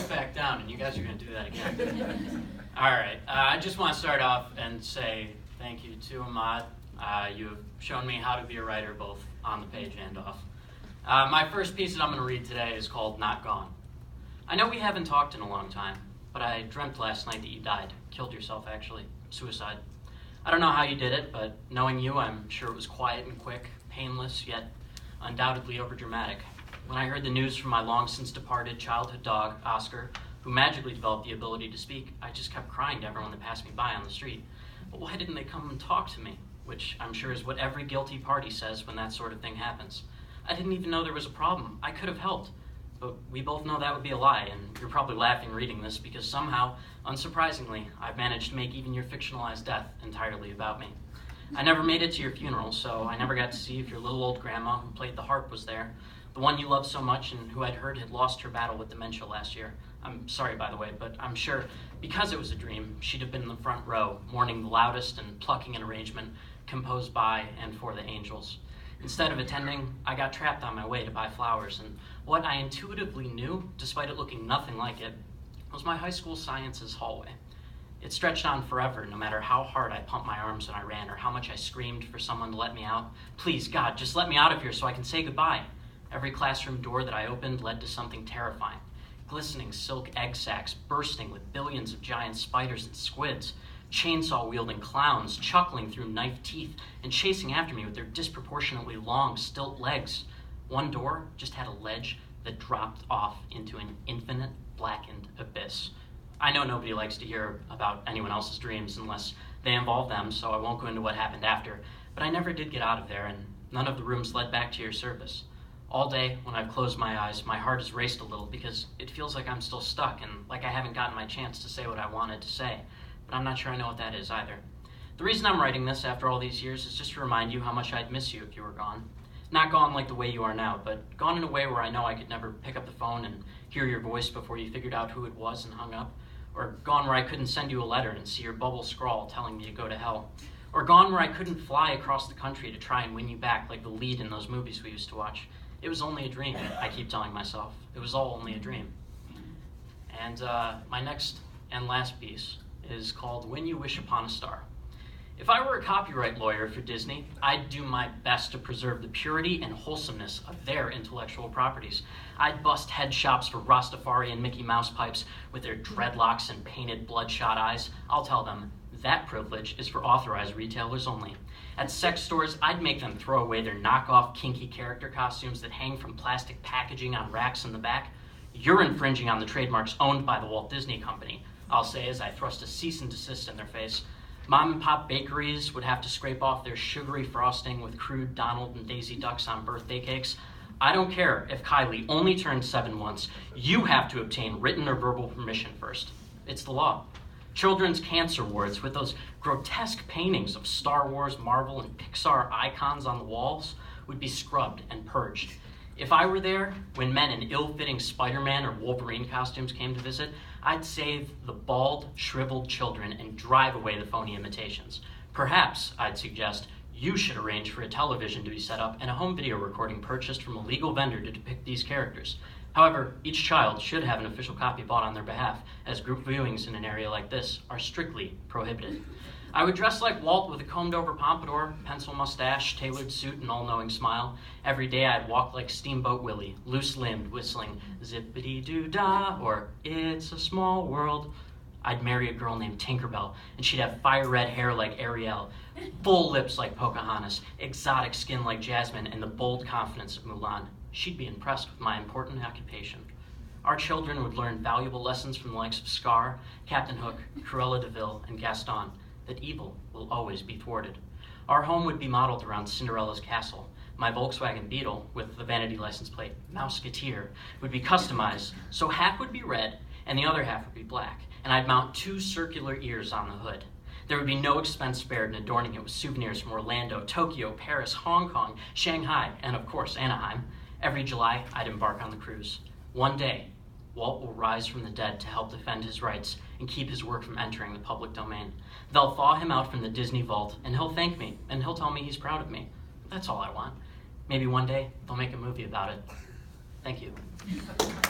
sit back down, and you guys are going to do that again. All right, I just want to start off and say thank you to Ahmad. You have shown me how to be a writer, both on the page and off. My first piece that I'm going to read today is called Not Gone. I know we haven't talked in a long time, but I dreamt last night that you died. Killed yourself, actually. Suicide. I don't know how you did it, but knowing you, I'm sure it was quiet and quick, painless, yet undoubtedly overdramatic. When I heard the news from my long-since departed childhood dog, Oscar, who magically developed the ability to speak, I just kept crying to everyone that passed me by on the street. But why didn't they come and talk to me? Which I'm sure is what every guilty party says when that sort of thing happens. I didn't even know there was a problem. I could have helped. But we both know that would be a lie, and you're probably laughing reading this because somehow, unsurprisingly, I've managed to make even your fictionalized death entirely about me. I never made it to your funeral, so I never got to see if your little old grandma who played the harp was there, the one you loved so much and who I'd heard had lost her battle with dementia last year. I'm sorry, by the way, but I'm sure because it was a dream, she'd have been in the front row, mourning the loudest and plucking an arrangement composed by and for the angels. Instead of attending, I got trapped on my way to buy flowers, and what I intuitively knew, despite it looking nothing like it, was my high school sciences hallway. It stretched on forever, no matter how hard I pumped my arms when I ran or how much I screamed for someone to let me out. Please, God, just let me out of here so I can say goodbye. Every classroom door that I opened led to something terrifying. Glistening silk egg sacs bursting with billions of giant spiders and squids, chainsaw-wielding clowns chuckling through knife teeth and chasing after me with their disproportionately long, stilt legs. One door just had a ledge that dropped off into an infinite, blackened abyss. I know nobody likes to hear about anyone else's dreams unless they involve them, so I won't go into what happened after, but I never did get out of there, and none of the rooms led back to your service. All day, when I've closed my eyes, my heart has raced a little because it feels like I'm still stuck and like I haven't gotten my chance to say what I wanted to say. But I'm not sure I know what that is either. The reason I'm writing this after all these years is just to remind you how much I'd miss you if you were gone. Not gone like the way you are now, but gone in a way where I know I could never pick up the phone and hear your voice before you figured out who it was and hung up. Or gone where I couldn't send you a letter and see your bubble scrawl telling me to go to hell. Or gone where I couldn't fly across the country to try and win you back like the lead in those movies we used to watch. It was only a dream, I keep telling myself. It was all only a dream. And my next and last piece is called When You Wish Upon a Star. If I were a copyright lawyer for Disney, I'd do my best to preserve the purity and wholesomeness of their intellectual properties. I'd bust head shops for Rastafari and Mickey Mouse pipes with their dreadlocks and painted bloodshot eyes. I'll tell them, that privilege is for authorized retailers only. At sex stores, I'd make them throw away their knockoff kinky character costumes that hang from plastic packaging on racks in the back. You're infringing on the trademarks owned by the Walt Disney Company, I'll say as I thrust a cease and desist in their face. Mom and pop bakeries would have to scrape off their sugary frosting with crude Donald and Daisy Ducks on birthday cakes. I don't care if Kylie only turned 7 once. You have to obtain written or verbal permission first. It's the law. Children's cancer wards with those grotesque paintings of Star Wars, Marvel, and Pixar icons on the walls would be scrubbed and purged. If I were there when men in ill-fitting Spider-Man or Wolverine costumes came to visit, I'd save the bald, shriveled children and drive away the phony imitations. Perhaps, I'd suggest, you should arrange for a television to be set up and a home video recording purchased from a legal vendor to depict these characters. However, each child should have an official copy bought on their behalf, as group viewings in an area like this are strictly prohibited. I would dress like Walt with a combed-over pompadour, pencil mustache, tailored suit, and all-knowing smile. Every day I'd walk like Steamboat Willie, loose-limbed, whistling Zippity-Doo-Dah or It's a Small World. I'd marry a girl named Tinkerbell, and she'd have fire-red hair like Ariel, full lips like Pocahontas, exotic skin like Jasmine, and the bold confidence of Mulan. She'd be impressed with my important occupation. Our children would learn valuable lessons from the likes of Scar, Captain Hook, Cruella de Vil, and Gaston, that evil will always be thwarted. Our home would be modeled around Cinderella's castle. My Volkswagen Beetle, with the vanity license plate Mouseketeer, would be customized, so half would be red and the other half would be black, and I'd mount 2 circular ears on the hood. There would be no expense spared in adorning it with souvenirs from Orlando, Tokyo, Paris, Hong Kong, Shanghai, and of course Anaheim. Every July, I'd embark on the cruise. One day, Walt will rise from the dead to help defend his rights and keep his work from entering the public domain. They'll thaw him out from the Disney vault, and he'll thank me, and he'll tell me he's proud of me. That's all I want. Maybe one day, they'll make a movie about it. Thank you.